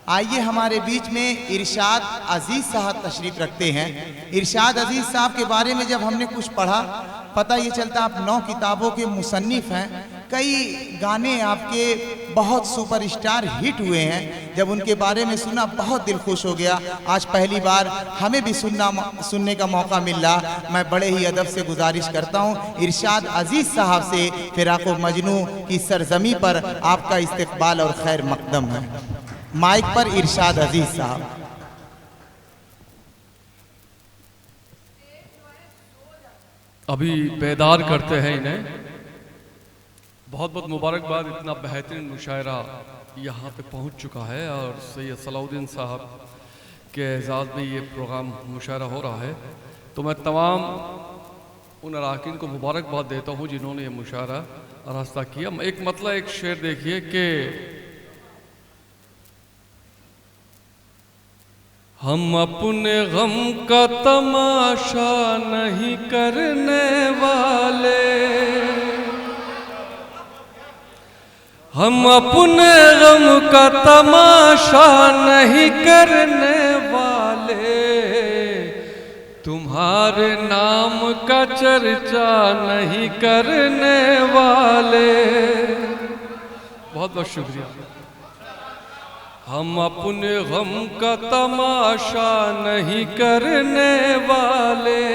आइए हमारे बीच में इरशाद अजीज साहब तशरीफ रखते हैं। इरशाद अजीज साहब के बारे में जब हमने कुछ पढ़ा, पता ये चलता आप 9 किताबों के मुसन्निफ हैं। कई गाने आपके बहुत सुपरस्टार हिट हुए हैं। जब उनके बारे में सुना बहुत दिल खुश हो गया। आज पहली बार हमें भी सुनने का मौका मिल रहा। मैं बड़े ही अदब से गुजारिश करता हूँ इरशाद अजीज साहब से, फिराको मजनू की सरजमी पर आपका इस्तकबाल और खैर मकदम है। माइक पर इरशाद अजीज साहब। अभी बेदार करते हैं इन्हें। बहुत बहुत मुबारकबाद, इतना बेहतरीन मुशायरा यहाँ पे पहुँच चुका है और सैयद सलाउद्दीन साहब के एजाज़ में ये प्रोग्राम मुशायरा हो रहा है। तो मैं तमाम उन अराकीन को मुबारकबाद देता हूँ जिन्होंने ये मुशायरा रास्ता किया। एक मतलब एक शेर देखिए कि हम अपने गम का तमाशा नहीं करने वाले, हम अपने गम का तमाशा नहीं करने वाले, तुम्हारे नाम का चर्चा नहीं करने वाले। बहुत बहुत शुक्रिया। हम अपने गम का तमाशा नहीं करने वाले,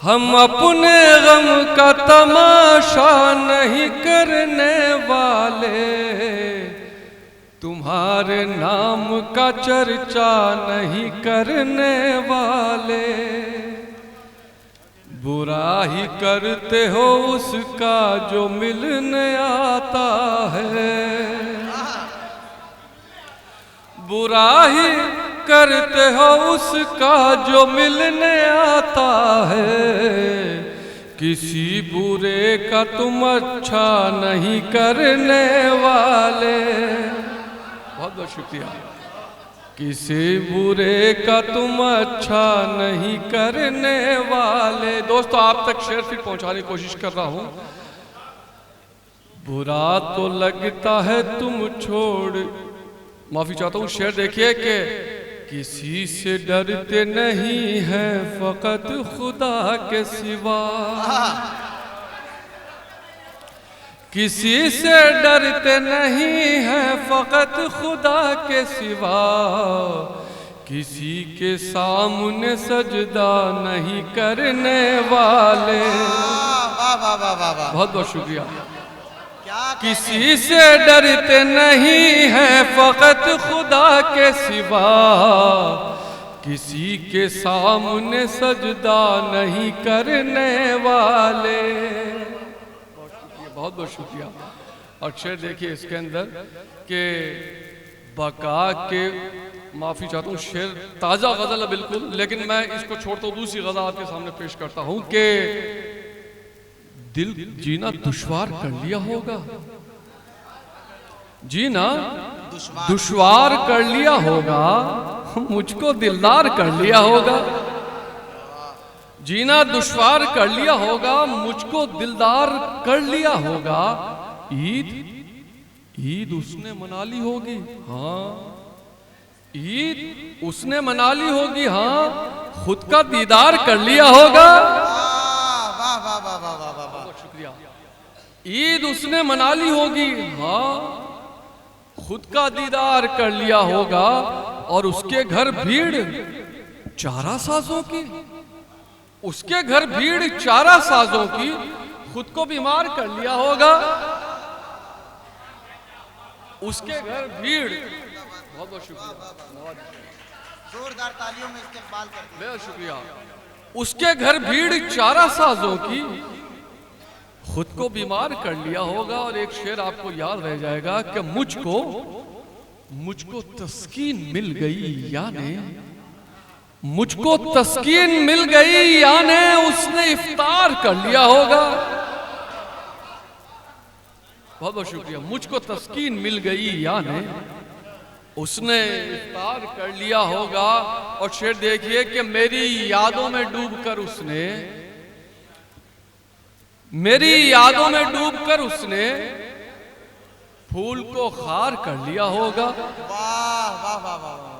हम अपने गम का तमाशा नहीं करने वाले, तुम्हारे नाम का चर्चा नहीं करने वाले। बुरा ही करते हो उसका जो मिलने आता है, बुरा ही करते हो उसका जो मिलने आता है, किसी बुरे का तुम अच्छा नहीं करने वाले। बहुत बहुत शुक्रिया। किसी बुरे का तुम अच्छा नहीं करने वाले। दोस्तों आप तक शेर फिर पहुंचाने की कोशिश कर रहा हूं। बुरा तो लगता है तुम छोड़, माफी चाहता हूँ, शेर देखिए कि किसी से डरते नहीं है फकत खुदा के सिवा, किसी से डरते नहीं है फकत खुदा के सिवा, किसी के सामने सजदा नहीं करने वाले। बहुत बहुत शुक्रिया। किसी से डरते नहीं है फकत खुदा के सिवा, किसी के सामने सजदा नहीं करने वाले। बहुत बहुत शुक्रिया। और शेर देखिए इसके अंदर कि बका के, माफ़ी चाहता हूँ, शेर ताज़ा गज़ल है बिल्कुल, लेकिन मैं इसको छोड़ता हूँ, दूसरी गज़ल आपके सामने पेश करता हूँ कि दिल जीना दुश्वार कर लिया होगा, जीना दुश्वार कर लिया होगा, मुझको दिलदार कर लिया होगा। जीना दुश्वार कर लिया होगा, मुझको दिलदार कर लिया होगा। ईद उसने मना ली होगी, हाँ ईद उसने मना ली होगी, हाँ खुद का दीदार कर लिया होगा। शुक्रिया। ईद उसने मना ली होगी, हाँ खुद का दीदार कर लिया होगा। और उसके घर भीड़ चारा साजों की, उसके घर भीड़ चारा साजों की, खुद को बीमार कर लिया होगा। उसके घर भीड़, बहुत बहुत शुक्रिया, जोरदार तालियों में इस्तेमाल करते हैं। बहुत शुक्रिया। उसके घर भीड़ चारा साजों की, खुद को बीमार कर लिया होगा। और एक शेर आपको याद रह जाएगा कि मुझको तस्कीन मिल गई, यानी मुझको तस्कीन मिल गई, यानी उसने इफ्तार कर लिया होगा। बहुत बहुत शुक्रिया। मुझको तस्कीन मिल गई, यानी उसने इफ्तार कर लिया होगा। और शेर देखिए कि मेरी यादों में डूबकर उसने, मेरी यादों में डूबकर उसने फूल को खार कर लिया होगा। वाह वाह वाह वाह वाह।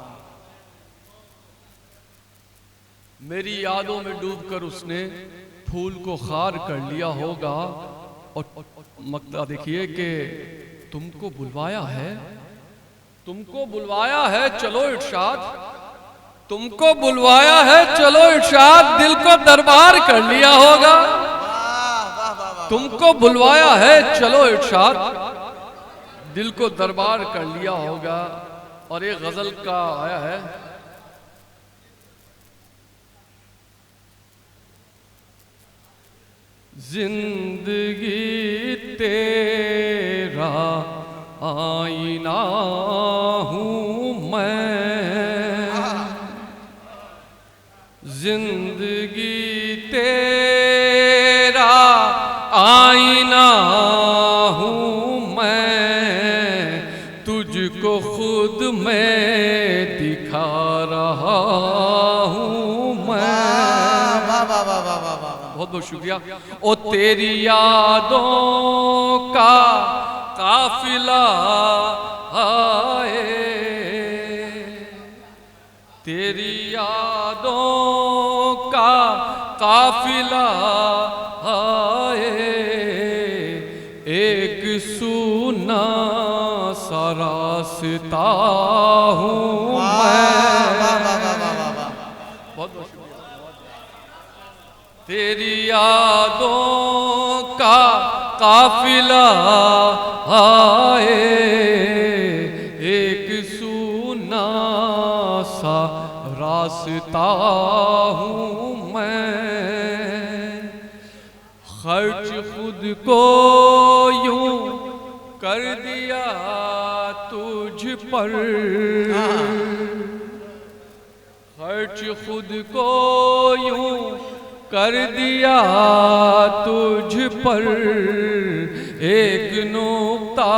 मेरी यादों में डूबकर उसने फूल को खार कर लिया होगा। और मकता देखिए कि तुमको बुलवाया है, तुमको बुलवाया है, चलो इरशाद, तुमको बुलवाया है, चलो इरशाद, दिल को दरबार कर लिया होगा। तुमको बुलवाया है, चलो इरशाद, दिल को दरबार कर लिया होगा। और एक गजल का आया है, जिंदगी तेरा आईना हूँ मैं, जिंदगी तेरा आईना हूँ मैं, तुझको खुद मैं दिखा रहा हूँ मैं। बहुत बहुत शुक्रिया। ओ तेरी यादों का काफिला आए, तेरी यादों का काफिला आए, एक सूना सा रास्ता हूँ मैं। बहुत बहुत शुक्रिया। तेरी यादों का काफिला आए, एक सूना सा रास्ता हूँ मैं। खर्च खुद को यूं कर दिया तुझ पर, खर्च खुद को यूं कर दिया तुझ पर, एक नुक्ता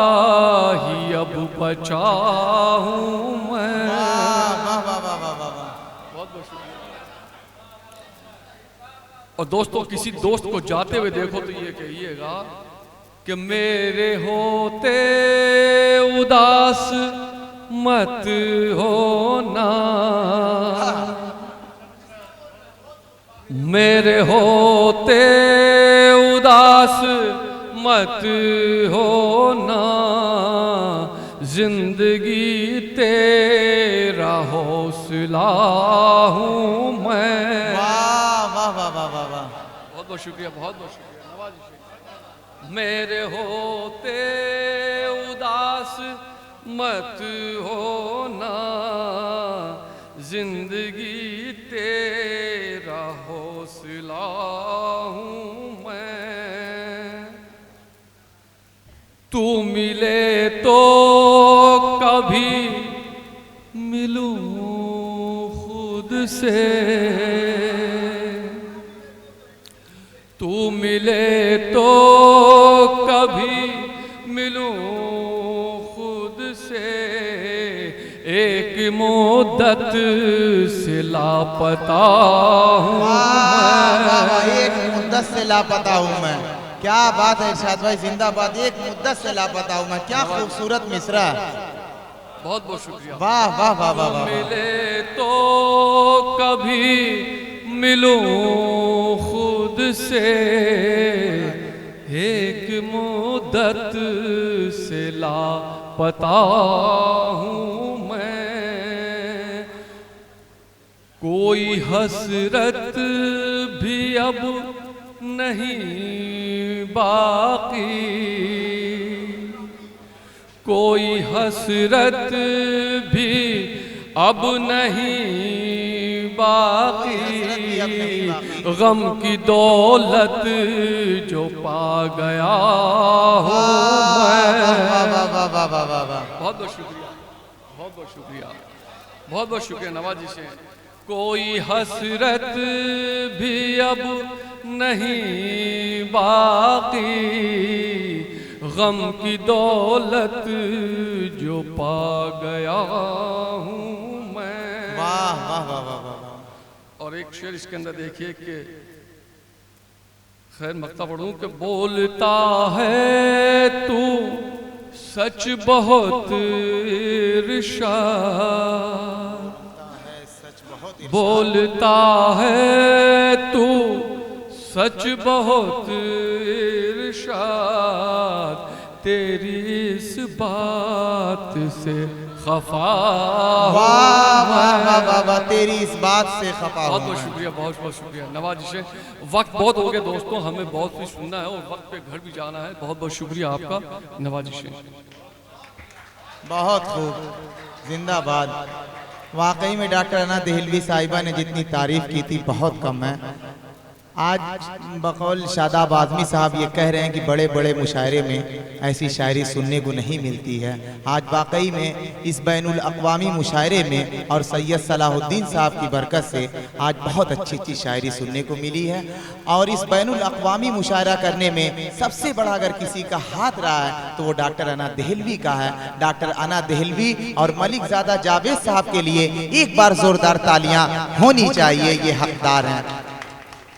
ही अब बचा हूँ मैं। बहुत बहुत शुक्रिया। और दोस्तों, किसी दोस्त को जाते हुए देखो तो ये कहिएगा कि मेरे होते उदास मत होना, मेरे होते उदास मत होना, जिंदगी तेरा हौसला हूँ मैं। वाह वाह वाह वाह वाह वाह। बहुत बहुत शुक्रिया, बहुत बहुत शुक्रिया, नवाज़िश। मेरे होते उदास मत होना, जिंदगी तेरा हौसला हूँ मैं। तू मिले तो कभी मिलूं खुद से, तू मिले तो कभी मिलूं खुद से, एक मुद्दत से लापता हूँ मैं। एक मुद्दत से लापता हूँ मैं। क्या बात है इरशाद भाई, जिंदाबाद। एक मुद्दत से लापता हूँ मैं, क्या खूबसूरत मिसरा। बहुत बहुत शुक्रिया। वाह वाह वाह वाह वाह। मिले तो कभी मिलूं खुद से, एक मुद्दत से लापता हूँ मैं। कोई हसरत भी अब नहीं बाकी, कोई हसरत भी अब नहीं बाकी, गम की दौलत जो पा गया हूँ मैं। बहुत बहुत शुक्रिया, बहुत बहुत शुक्रिया, बहुत बहुत शुक्रिया नवाजी से। कोई हसरत भी अब नहीं बाकी, गम की दौलत जो पा गया हूँ मैं। वाह वाह वाह वाह वाह। और एक शेर इसके अंदर देखिए कि खैर मक्ता पढ़ूं कि बोलता है तू सच बहुत इरशाद, बोलता है तू सच बहुत इरशाद, तेरी इस बात से खफा। वाह वाह वाह वाह वाह, तेरी इस बात से खफा। बहुत बहुत शुक्रिया, बहुत बहुत शुक्रिया, नवाजिश। वक्त बहुत हो गया दोस्तों, हमें बहुत कुछ सुनना है और वक्त पे घर भी जाना है। बहुत बहुत शुक्रिया आपका, नवाजिश। बहुत खूब, जिंदाबाद। वाकई में डॉक्टर अना देहलवी साहिबा ने जितनी तारीफ की थी बहुत कम है। आज बकौल शादाब आज़मी साहब ये कह रहे हैं कि बड़े बड़े मुशायरे में ऐसी शायरी सुनने को नहीं मिलती है। आज वाकई में इस बैनुल अक़वामी मुशायरे में और सैयद सलाहुद्दीन साहब की बरकत से आज बहुत अच्छी अच्छी शायरी सुनने को मिली है। और इस बैनुल अक़वामी मुशायरा करने में सबसे बड़ा अगर किसी का हाथ रहा है तो वो डॉक्टर अना देहलवी का है। डॉक्टर अना देहलवी और मलिक ज़ादा जावेद साहब के लिए एक बार ज़ोरदार तालियां होनी चाहिए, ये हकदार हैं।